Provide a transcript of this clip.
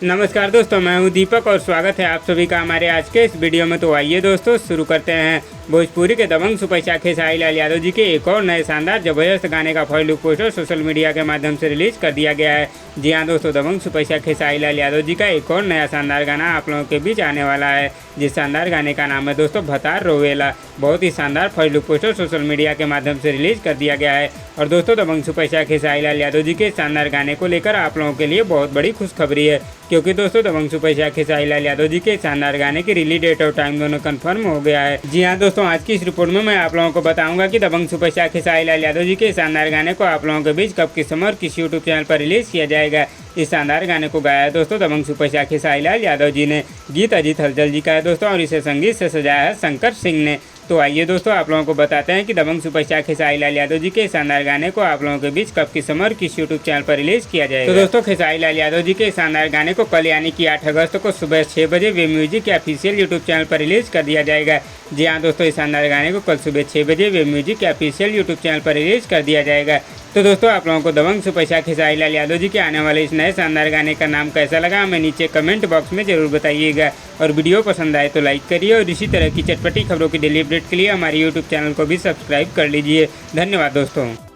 नमस्कार दोस्तों, मैं हूं दीपक और स्वागत है आप सभी का हमारे आज के इस वीडियो में। तो आइए दोस्तों शुरू करते हैं। भोजपुरी के दबंग सुपरस्टार खेसारी लाल यादव जी के एक और नए शानदार जबरदस्त गाने का first look poster social media के माध्यम से रिलीज कर दिया गया है। जी हाँ दोस्तों, दबंग सुपरस्टार खेसारी लाल यादव जी का एक और नया शानदार गाना आप लोगों के बीच आने वाला है। जिस शानदार गाने का नाम है दोस्तों भतार रोवेला। बहुत ही शानदार first look poster social media के माध्यम से रिलीज कर दिया गया है। और दोस्तों दबंग सुपरस्टार खेसारी लाल यादव जी के शानदार गाने को लेकर आप लोगों के लिए बहुत बड़ी खुशखबरी है, क्योंकि दोस्तों दबंग सुपरस्टार खेसारी लाल यादव जी के शानदार गाने की रिलीज डेट और टाइम दोनों कंफर्म हो गया है। जी हाँ दोस्तों, आज की इस रिपोर्ट में मैं आप लोगों को बताऊंगा कि दबंग सुपरस्टार खेसारी लाल यादव जी के शानदार गाने को आप लोगों के बीच कब, किस समय और किस यूट्यूब चैनल पर रिलीज किया जाएगा। इस शानदार गाने को गाया है दोस्तों दबंग सुपरस्टार खेसारी लाल यादव जी ने। गीत अजीत हलचल जी का है दोस्तों और इसे संगीत से सजाया है शंकर सिंह ने। तो आइए दोस्तों आप लोगों को बताते हैं कि दबंग सुपरस्टार खेसारी लाल यादव जी के शानदार गाने को आप लोगों के बीच कब, किस समय और किस यूट्यूब चैनल पर रिलीज किया जाएगा। तो दोस्तों खेसारी लाल यादव जी के शानदार गाने को कल यानी कि 8 अगस्त को सुबह 6 बजे वे म्यूजिक के ऑफिशियल यूट्यूब चैनल पर रिलीज कर दिया जाएगा। जी हाँ दोस्तों, इस शानदार गाने को कल सुबह 6 बजे वे म्यूजिक के ऑफिशियल यूट्यूब चैनल पर रिलीज कर दिया जाएगा। तो दोस्तों आप लोगों को दबंग सुपरस्टार खेसारी लाल यादव जी के आने वाले इस नए शानदार गाने का नाम कैसा लगा हमें नीचे कमेंट बॉक्स में जरूर बताइएगा। और वीडियो पसंद आए तो लाइक करिए और इसी तरह की चटपटी खबरों की डेली अपडेट के लिए हमारे यूट्यूब चैनल को भी सब्सक्राइब कर लीजिए। धन्यवाद दोस्तों।